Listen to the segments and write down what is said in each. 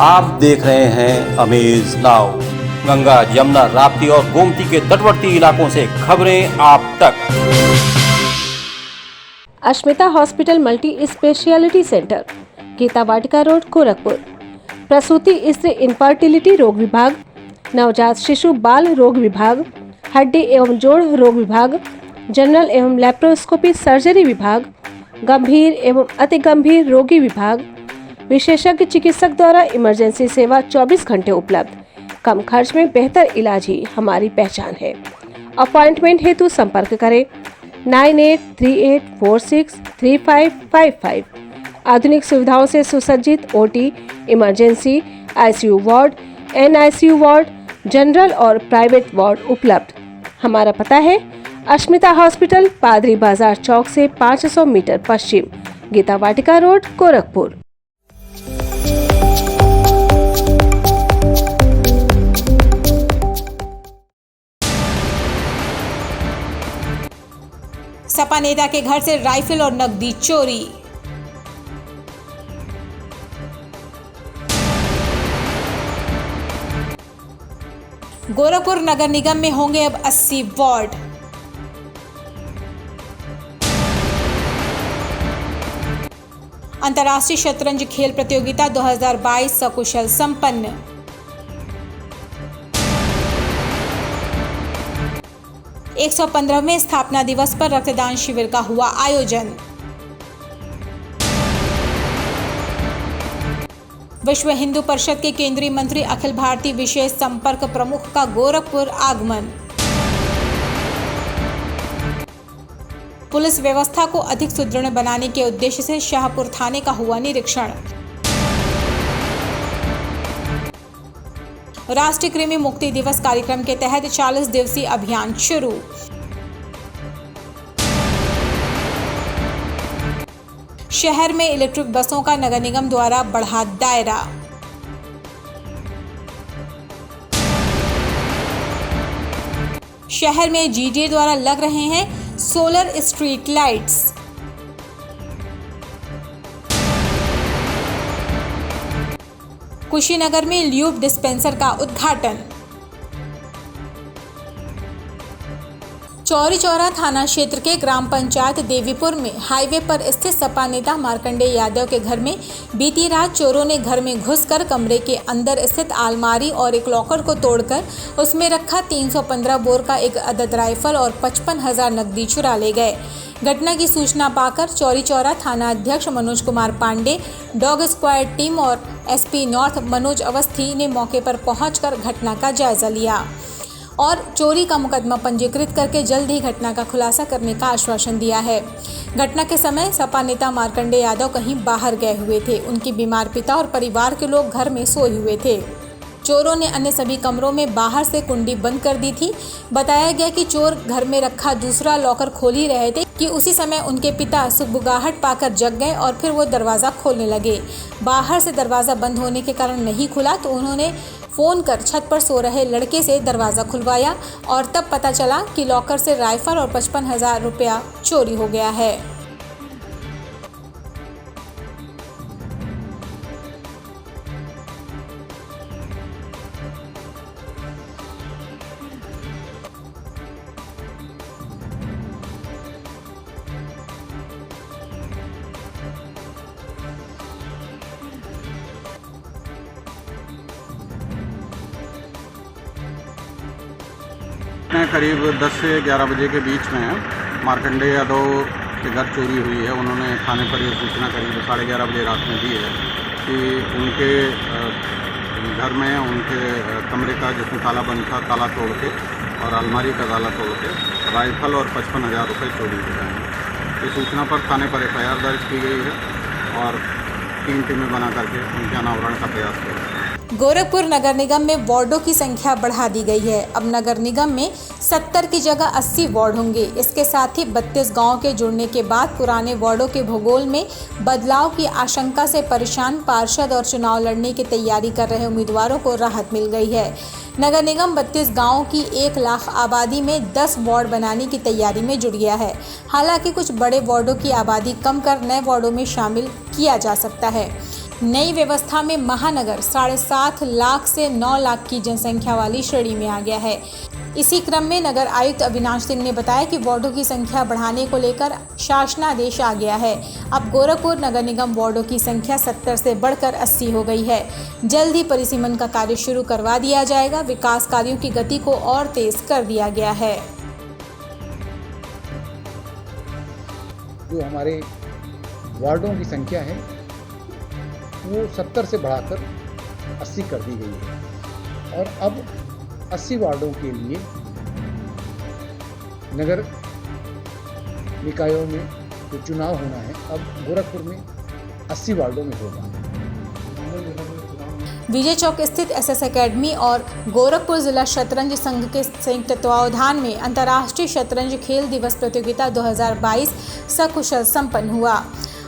आप देख रहे हैं अमेज नाउ। गंगा, यमुना, राप्ती और गोमती के तटवर्ती इलाकों से खबरें आप तक। Ashmita hospital multi speciality centre, Geeta Vatika road, Gorakhpur. प्रसूति स्त्री इनफर्टिलिटी रोग विभाग, नवजात शिशु बाल रोग विभाग, हड्डी एवं जोड़ रोग विभाग, जनरल एवं लैप्रोस्कोपी सर्जरी विभाग, गंभीर एवं अति गंभीर रोगी विभाग, विशेषज्ञ चिकित्सक द्वारा इमरजेंसी सेवा 24 घंटे उपलब्ध। कम खर्च में बेहतर इलाज ही हमारी पहचान है। अपॉइंटमेंट हेतु संपर्क करें 9838463555। आधुनिक सुविधाओं से सुसज्जित OT, emergency, ICU ward, NICU ward, general और प्राइवेट वार्ड उपलब्ध। हमारा पता है अश्मिता हॉस्पिटल, पादरी बाजार चौक से 500 मीटर पश्चिम, गीता वाटिका रोड, गोरखपुर। सपा नेता के घर से राइफल और नकदी चोरी। गोरखपुर नगर निगम में होंगे अब 80 वार्ड। अंतर्राष्ट्रीय शतरंज खेल प्रतियोगिता 2022 सकुशल संपन्न। एक 115वें स्थापना दिवस पर रक्तदान शिविर का हुआ आयोजन। विश्व हिंदू परिषद के केंद्रीय मंत्री अखिल भारतीय विशेष संपर्क प्रमुख का गोरखपुर आगमन। पुलिस व्यवस्था को अधिक सुदृढ़ बनाने के उद्देश्य से शाहपुर थाने का हुआ निरीक्षण। राष्ट्रीय कृमि मुक्ति दिवस कार्यक्रम के तहत 40 दिवसीय अभियान शुरू। शहर में इलेक्ट्रिक बसों का नगर निगम द्वारा बढ़ा दायरा। शहर में जीडीए द्वारा लग रहे हैं सोलर स्ट्रीट लाइट्स। कुशीनगर में ल्यूब डिस्पेंसर का उद्घाटन। चौरी चौरा थाना क्षेत्र के ग्राम पंचायत देवीपुर में हाईवे पर स्थित सपा नेता मार्कंडेय यादव के घर में बीती रात चोरों ने घर में घुसकर कमरे के अंदर स्थित अलमारी और एक लॉकर को तोड़कर उसमें रखा 315 बोर का एक अदद राइफल और 55,000 नकदी चुरा ले गए। घटना की सूचना पाकर चौरी चौरा थाना अध्यक्ष Manoj Kumar Pandey, dog squad team और एसपी नॉर्थ मनोज अवस्थी ने मौके पर पहुंचकर घटना का जायजा लिया और चोरी का मुकदमा पंजीकृत करके जल्द ही घटना का खुलासा करने का आश्वासन दिया है। घटना के समय सपा नेता मार्कंडेय यादव कहीं बाहर गए हुए थे। उनके बीमार पिता और परिवार के लोग घर में सोए हुए थे। चोरों ने अन्य सभी कमरों में बाहर से कुंडी बंद कर दी थी। बताया गया कि चोर घर में रखा दूसरा लॉकर खोल ही रहे थे कि उसी समय उनके पिता सुगबुगाहट पाकर जग गए और फिर वो दरवाज़ा खोलने लगे। बाहर से दरवाज़ा बंद होने के कारण नहीं खुला तो उन्होंने फ़ोन कर छत पर सो रहे लड़के से दरवाज़ा खुलवाया और तब पता चला कि लॉकर से राइफल और 55,000 रुपया चोरी हो गया है। करीब 10 से 11 बजे के बीच में मार्कंडेय यादव के घर चोरी हुई है। उन्होंने थाने पर ये सूचना करीब 11:30 बजे रात में दी है कि उनके घर में उनके कमरे का जिसमें ताला बंद था, ताला तोड़ के और अलमारी का ताला तोड़ के राइफल और 55,000 रुपये चोरी हो गए हैं। इस सूचना पर थाने पर FIR दर्ज की गई है और 3 टीमें बना करके उनके अनावरण का प्रयास किया। गोरखपुर नगर निगम में वार्डों की संख्या बढ़ा दी गई है। अब नगर निगम में 70 की जगह 80 वार्ड होंगे। इसके साथ ही 32 गांव के जुड़ने के बाद पुराने वार्डों के भूगोल में बदलाव की आशंका से परेशान पार्षद और चुनाव लड़ने की तैयारी कर रहे उम्मीदवारों को राहत मिल गई है। नगर निगम 32 गाँव की 1 लाख आबादी में 10 वार्ड बनाने की तैयारी में जुट गया है। हालांकि कुछ बड़े वार्डों की आबादी कम कर नए वार्डों में शामिल किया जा सकता है। नई व्यवस्था में महानगर 7.5 लाख से 9 लाख की जनसंख्या वाली श्रेणी में आ गया है। इसी क्रम में नगर आयुक्त अविनाश सिंह ने बताया कि वार्डों की संख्या बढ़ाने को लेकर शासनादेश आ गया है। अब गोरखपुर नगर निगम वार्डों की संख्या 70 से बढ़कर 80 हो गई है। जल्द ही परिसीमन का कार्य शुरू करवा दिया जाएगा। विकास कार्यों की गति को और तेज कर दिया गया है। जो हमारे वार्डों की संख्या है वो 70 से बढ़ाकर 80 कर दी गई है और अब 80 वार्डों के लिए नगर निकायों में जो चुनाव होना है अब गोरखपुर में 80 वार्डों में होगा। विजय चौक स्थित एसएस एकेडमी और गोरखपुर जिला शतरंज संघ के संयुक्त तत्वावधान में अंतर्राष्ट्रीय शतरंज खेल दिवस प्रतियोगिता 2022 सकुशल संपन्न हुआ।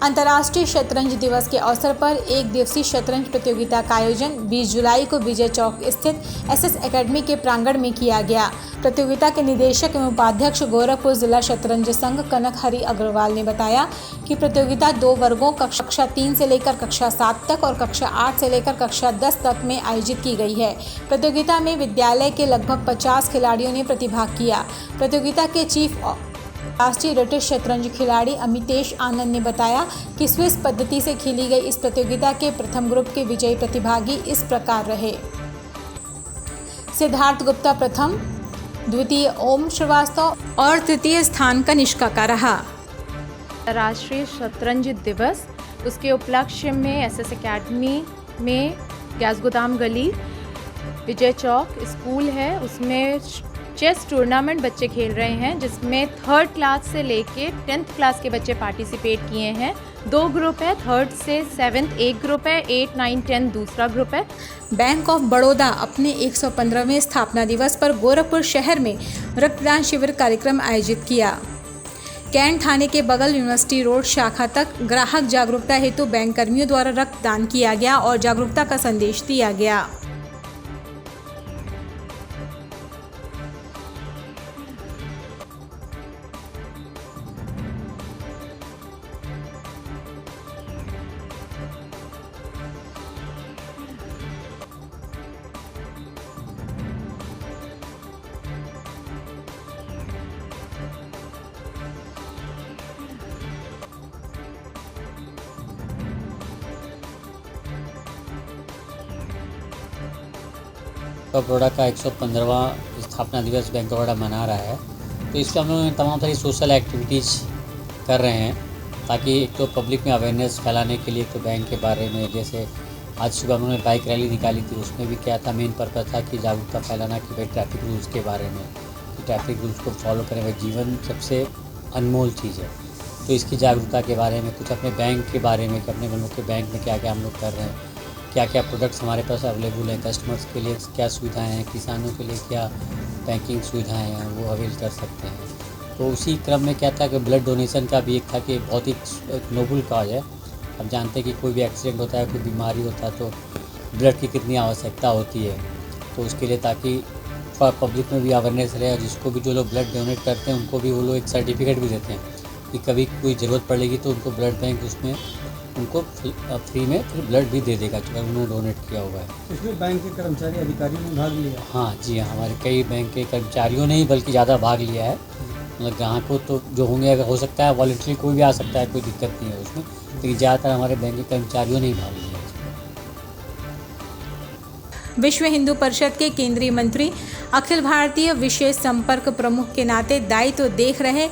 अंतर्राष्ट्रीय शतरंज दिवस के अवसर पर एक दिवसीय शतरंज प्रतियोगिता का आयोजन 20 जुलाई को विजय चौक स्थित एसएस एकेडमी के प्रांगण में किया गया। प्रतियोगिता के निदेशक एवं उपाध्यक्ष गोरखपुर जिला शतरंज संघ कनक हरि अग्रवाल ने बताया कि प्रतियोगिता 2 वर्गों कक्षा 3 से लेकर कक्षा 7 तक और कक्षा 8 से लेकर कक्षा 10 तक में आयोजित की गई है। प्रतियोगिता में विद्यालय के लगभग 50 खिलाड़ियों ने प्रतिभाग किया। प्रतियोगिता के चीफ राष्ट्रीय रेटेड शतरंज खिलाड़ी अमितेश आनंद ने बताया कि स्विस पद्धति से खेली गई इस प्रतियोगिता के प्रथम ग्रुप के विजयी प्रतिभागी इस प्रकार रहे। सिद्धार्थ गुप्ता प्रथम, द्वितीय ओम श्रीवास्तव और तृतीय स्थान कनिष्का का रहा। राष्ट्रीय शतरंज दिवस उसके उपलक्ष्य में एसएस एकेडमी में गैस गोदाम गली विजय चौक स्कूल है, उसमें चेस टूर्नामेंट बच्चे खेल रहे हैं जिसमें 3rd क्लास से लेके 10th क्लास के बच्चे पार्टिसिपेट किए हैं। 2 ग्रुप है, 3rd से 7th एक ग्रुप है, 8, 9, 10 दूसरा ग्रुप है। बैंक ऑफ बड़ौदा अपने 115वें स्थापना दिवस पर गोरखपुर शहर में रक्तदान शिविर कार्यक्रम आयोजित किया। कैंट थाने के बगल यूनिवर्सिटी रोड शाखा तक ग्राहक जागरूकता हेतु बैंक कर्मियों द्वारा रक्तदान किया गया और जागरूकता का संदेश दिया गया। ऑफ बड़ौदा का 115वां स्थापना दिवस बैंक ऑफ बड़ौदा मना रहा है, तो इसमें हम लोग तमाम सारी सोशल एक्टिविटीज़ कर रहे हैं ताकि एक तो पब्लिक में अवेयरनेस फैलाने के लिए तो बैंक के बारे में, जैसे आज सुबह उन्होंने बाइक रैली निकाली थी, उसमें भी क्या था, मेन पर्पज़ था कि जागरूकता फैलाना कि भाई ट्रैफिक रूल्स के बारे में, कि ट्रैफिक रूल्स को फॉलो करें। भाई जीवन सबसे अनमोल चीज़ है, तो इसकी जागरूकता के बारे में, कुछ अपने बैंक के बारे में कि अपने हम लोग के बैंक में क्या क्या हम लोग कर रहे हैं, क्या क्या प्रोडक्ट्स हमारे पास अवेलेबल हैं, कस्टमर्स के लिए क्या सुविधाएं हैं, किसानों के लिए क्या बैंकिंग सुविधाएं हैं वो अवेल कर सकते हैं। तो उसी क्रम में क्या था कि ब्लड डोनेशन का भी एक था कि बहुत ही एक नोबल काज है। अब जानते हैं कि कोई भी एक्सीडेंट होता है, कोई बीमारी होता है तो ब्लड की कितनी आवश्यकता होती है, तो उसके लिए ताकि पब्लिक में भी अवेयरनेस रहे और जिसको भी जो लोग ब्लड डोनेट करते हैं उनको भी वो लोग एक सर्टिफिकेट भी देते हैं कि कभी कोई ज़रूरत पड़ेगी तो उनको ब्लड बैंक उसमें उनको फ्री में फिर ब्लड भी दे देगा जो उन्होंने डोनेट किया हुआ है। इसमें बैंक के कर्मचारी अधिकारियों ने भाग लिया? हाँ जी हाँ, हमारे कई बैंक के कर्मचारियों ने ही बल्कि ज़्यादा भाग लिया है। मतलब ग्राहकों तो जो होंगे, अगर हो सकता है वॉलंटरी कोई भी आ सकता है, कोई दिक्कत नहीं है उसमें, लेकिन ज़्यादातर हमारे बैंक के कर्मचारियों ने ही भाग लिया है। विश्व हिंदू परिषद के केंद्रीय मंत्री, अखिल भारतीय विशेष संपर्क प्रमुख के नाते दायित्व देख रहे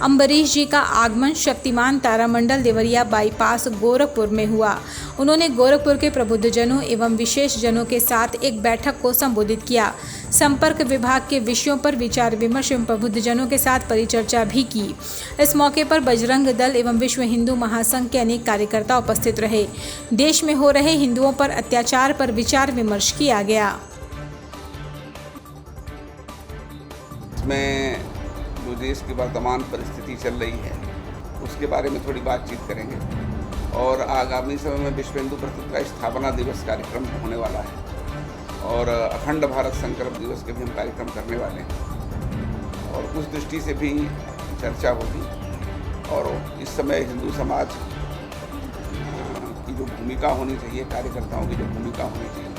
अम्बरीश जी का आगमन शक्तिमान तारामंडल देवरिया बाईपास गोरखपुर में हुआ। उन्होंने गोरखपुर के प्रबुद्धजनों एवं विशेष जनों के साथ एक बैठक को संबोधित किया। संपर्क विभाग के विषयों पर विचार विमर्श एवं प्रबुद्धजनों के साथ परिचर्चा भी की। इस मौके पर बजरंग दल एवं विश्व हिंदू महासंघ के अनेक कार्यकर्ता उपस्थित रहे। देश में हो रहे हिंदुओं पर अत्याचार पर विचार विमर्श किया गया। इसमें जो देश की वर्तमान परिस्थिति चल रही है उसके बारे में थोड़ी बातचीत करेंगे और आगामी समय में विश्व हिंदू परिषद का स्थापना दिवस कार्यक्रम होने वाला है और अखंड भारत संकल्प दिवस के भी हम कार्यक्रम करने वाले हैं और उस दृष्टि से भी चर्चा होगी। और इस समय हिंदू समाज की जो भूमिका होनी चाहिए, कार्यकर्ताओं की जो भूमिका होनी चाहिए,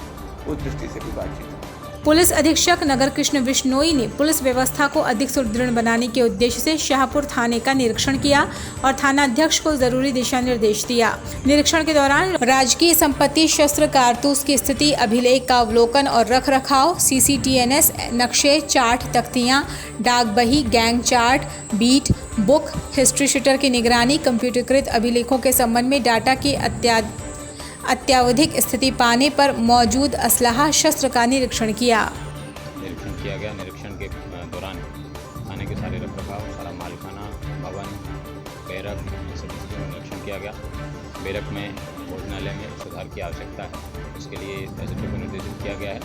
उस दृष्टि से भी बातचीत हुई। पुलिस अधीक्षक नगर कृष्ण बिश्नोई ने पुलिस व्यवस्था को अधिक सुदृढ़ बनाने के उद्देश्य से शाहपुर थाने का निरीक्षण किया और थानाध्यक्ष को जरूरी दिशा निर्देश दिया। निरीक्षण के दौरान राजकीय संपत्ति, शस्त्र, कारतूस की स्थिति, अभिलेख का अवलोकन और रख रखाव, CCTNS नक्शे, चार्ट, तख्तियां, डाक बही, gang chart, beat, book, history sheeter की निगरानी, कंप्यूटरकृत अभिलेखों के संबंध में डाटा की अत्यावधिक स्थिति पाने पर मौजूद असलहा, शस्त्र का निरीक्षण किया। निरीक्षण किया गया। निरीक्षण के दौरान थाने के सारे रखरखाव, सारा मालखाना, भवन, बैरक, ये सभी चीज़ों का निरीक्षण किया गया। बैरक में, भोजनालय में सुधार की आवश्यकता है, इसके लिए SHO को निर्देशित किया गया है।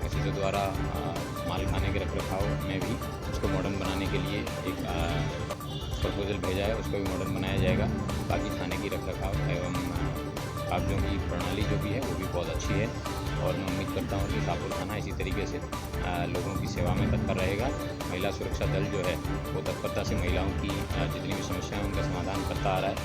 SHO द्वारा मालखाने के रखरखाव में भी उसको मॉडर्न बनाने के लिए एक प्रपोजल भेजा है, उसको भी मॉडर्न बनाया जाएगा। बाकी थाने की रखरखाव एवं कागजों की प्रणाली जो भी है वो भी बहुत अच्छी है और मैं उम्मीद करता हूँ कि शाहपुर थाना इसी तरीके से लोगों की सेवा में तत्पर रहेगा। महिला सुरक्षा दल जो है वो तत्परता से महिलाओं की जितनी भी समस्याएं उनका समाधान करता आ रहा है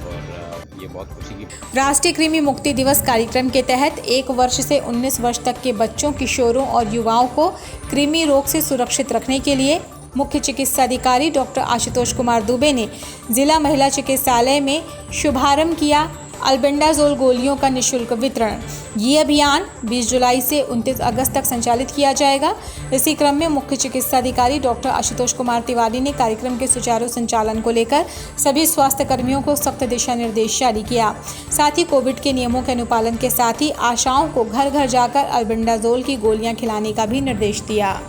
और ये बहुत खुशी की। राष्ट्रीय कृमि मुक्ति दिवस कार्यक्रम के तहत 1 वर्ष से 19 वर्ष तक के बच्चों, किशोरों और युवाओं को कृमि रोग से सुरक्षित रखने के लिए मुख्य चिकित्साधिकारी डॉक्टर आशुतोष कुमार दुबे ने जिला महिला चिकित्सालय में शुभारंभ किया अल्बेंडाजोल गोलियों का निःशुल्क वितरण। ये अभियान 20 जुलाई से 29 अगस्त तक संचालित किया जाएगा। इसी क्रम में मुख्य चिकित्साधिकारी डॉक्टर आशुतोष कुमार तिवारी ने कार्यक्रम के सुचारू संचालन को लेकर सभी स्वास्थ्य कर्मियों को सख्त दिशा निर्देश जारी किया। साथ ही कोविड के नियमों के अनुपालन के साथ ही आशाओं को घर घर जाकर अल्बेंडाजोल की गोलियां खिलाने का भी निर्देश दिया।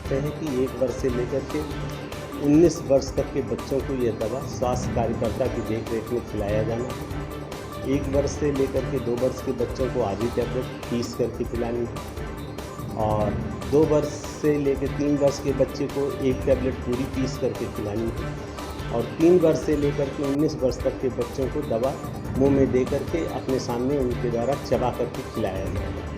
हैं कि 1 वर्ष से लेकर के 19 वर्ष तक के बच्चों को यह दवा स्वास्थ्य कार्यकर्ता की देखरेख में खिलाया जाना है। 1 वर्ष से लेकर के 2 वर्ष के बच्चों को आधी टैबलेट पीस करके खिलानी है और 2 वर्ष से लेकर 3 वर्ष के बच्चे को 1 टैबलेट पूरी पीस करके खिलानी है और 3 वर्ष से लेकर के 19 वर्ष तक के बच्चों को दवा मुंह में दे करके अपने सामने उनके द्वारा चबा करके खिलाया जाएगा।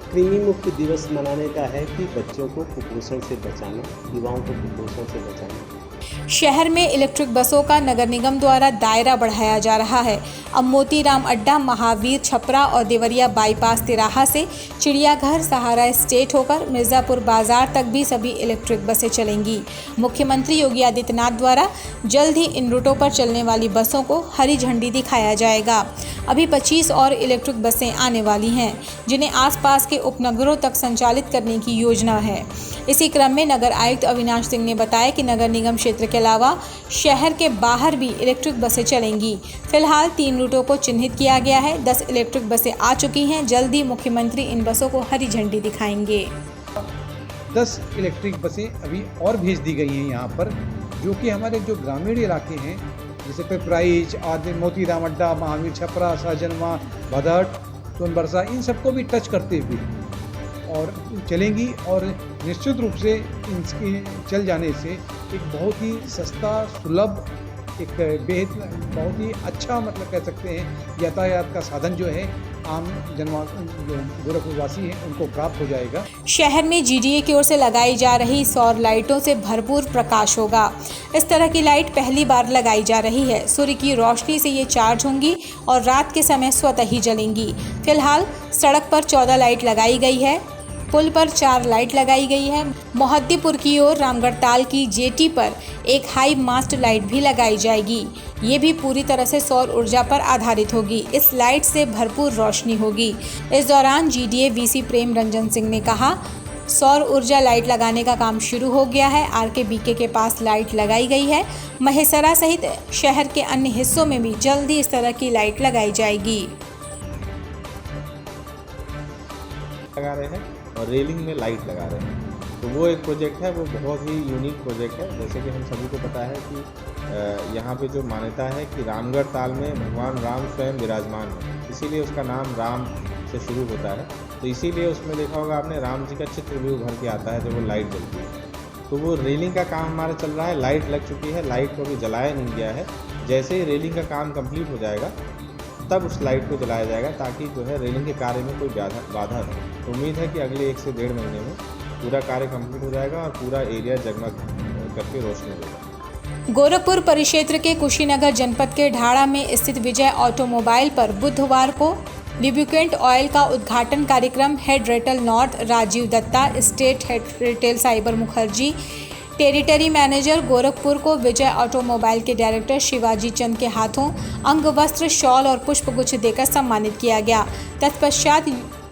कृमि मुक्त दिवस मनाने का है कि बच्चों को कुपोषण से बचाना, युवाओं को कुपोषण से बचाना। शहर में इलेक्ट्रिक बसों का नगर निगम द्वारा दायरा बढ़ाया जा रहा है। अब मोतीराम अड्डा, महावीर, छपरा और देवरिया बाईपास तिराहा से चिड़ियाघर, सहारा स्टेट होकर मिर्ज़ापुर बाजार तक भी सभी इलेक्ट्रिक बसें चलेंगी। मुख्यमंत्री योगी आदित्यनाथ द्वारा जल्द ही इन रूटों पर चलने वाली बसों को हरी झंडी दिखाया जाएगा। अभी 25 और इलेक्ट्रिक बसें आने वाली हैं, जिन्हें आसपास के उपनगरों तक संचालित करने की योजना है। इसी क्रम में नगर आयुक्त अविनाश सिंह ने बताया कि नगर निगम क्षेत्र के अलावा शहर के बाहर भी इलेक्ट्रिक बसें चलेंगी। फिलहाल 3 रूटों को चिन्हित किया गया है। 10 इलेक्ट्रिक बसें आ चुकी हैं। जल्द ही मुख्यमंत्री इन बसों को हरी झंडी दिखाएंगे। 10 इलेक्ट्रिक बसें अभी और भेज दी गई हैं यहाँ पर, जो कि हमारे जो ग्रामीण इलाके हैं जैसे पिपराइच आदि, मोतीराम अड्डा, महावीर, छपरा, सहजनवा, भदट, सोनबरसा, इन सबको भी टच करते हुए और चलेंगी और निश्चित रूप से इनके चल जाने से एक बहुत ही सस्ता, सुलभ, एक बहुत ही अच्छा मतलब कह सकते हैं यातायात का साधन जो है आम जो गोरखपुरवासी हैं उनको प्राप्त हो जाएगा। शहर में GDA की ओर से लगाई जा रही सौर लाइटों से भरपूर प्रकाश होगा। इस तरह की लाइट पहली बार लगाई जा रही है। सूर्य की रोशनी से ये चार्ज होंगी और रात के समय स्वतः ही जलेंगी। फिलहाल सड़क पर 14 लाइट लगाई गई है। पुल पर 4 लाइट लगाई गई है। मोहद्दीपुर की ओर रामगढ़ताल की जेटी पर एक हाई मास्ट लाइट भी लगाई जाएगी। ये भी पूरी तरह से सौर ऊर्जा पर आधारित होगी। इस लाइट से भरपूर रोशनी होगी। इस दौरान GDA VC प्रेम रंजन सिंह ने कहा, सौर ऊर्जा लाइट लगाने का काम शुरू हो गया है। RK BK के पास लाइट लगाई गई है। महेसरा सहित शहर के अन्य हिस्सों में भी जल्दी इस तरह की लाइट लगाई जाएगी। लगा रहे हैं और रेलिंग में लाइट लगा रहे हैं, तो वो एक प्रोजेक्ट है, वो बहुत ही यूनिक प्रोजेक्ट है। जैसे कि हम सभी को पता है कि यहाँ पे जो मान्यता है कि रामगढ़ ताल में भगवान राम स्वयं विराजमान है, इसीलिए उसका नाम राम से शुरू होता है। तो इसीलिए उसमें देखा होगा आपने, राम जी का चित्र भी उभर के आता है जब वो लाइट जलती है। तो वो रेलिंग का काम हमारा चल रहा है, लाइट लग चुकी है, लाइट को अभी जलाया नहीं गया है। जैसे ही रेलिंग का काम कंप्लीट हो जाएगा तब उस लाइट को जलाया जाएगा, ताकि जो है रेलिंग के कार्य में कोई बाधा न हो। उम्मीद है कि अगले 1 से 1.5 महीने में पूरा कार्य कंप्लीट हो जाएगा और पूरा एरिया जगमग करके रोशनी होगा। गोरखपुर परिक्षेत्र के कुशीनगर जनपद के ढाड़ा में स्थित विजय ऑटोमोबाइल पर बुधवार को लिब्रिकेंट ऑयल का उद्घाटन कार्यक्रम head retail north Rajeev Dutta, state head retail साइबर मुखर्जी, टेरिटरी मैनेजर गोरखपुर को विजय ऑटोमोबाइल के डायरेक्टर शिवाजी चंद के हाथों अंग वस्त्र, शॉल और पुष्पगुच्छ देकर सम्मानित किया गया। तत्पश्चात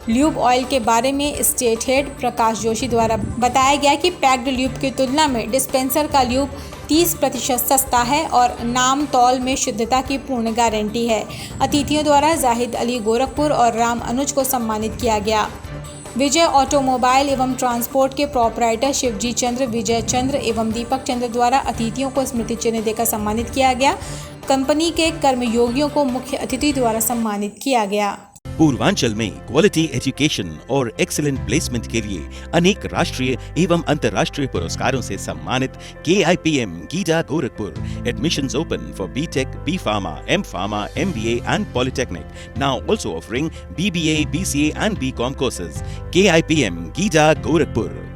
ल्यूब ऑयल के बारे में स्टेट हेड प्रकाश जोशी द्वारा बताया गया कि पैक्ड ल्यूब की तुलना में डिस्पेंसर का ल्यूब 30% सस्ता है और नाम तौल में शुद्धता की पूर्ण गारंटी है। अतिथियों द्वारा जाहिद अली गोरखपुर और राम अनुज को सम्मानित किया गया। विजय ऑटोमोबाइल एवं ट्रांसपोर्ट के प्रोपराइटर शिवजी चंद्र, विजय चंद्र एवं दीपक चंद्र द्वारा अतिथियों को स्मृति चिन्ह देकर सम्मानित किया गया। कंपनी के कर्मयोगियों को मुख्य अतिथि द्वारा सम्मानित किया गया। पूर्वांचल में क्वालिटी एजुकेशन और एक्सीलेंट प्लेसमेंट के लिए अनेक राष्ट्रीय एवं अंतर्राष्ट्रीय पुरस्कारों से सम्मानित KIPM Giza Gorakhpur. Admissions open for BTech, B.Pharma, M.Pharma, MBA and Polytechnic. Now also offering BBA, BCA and BCom courses. KIPM Giza Gorakhpur.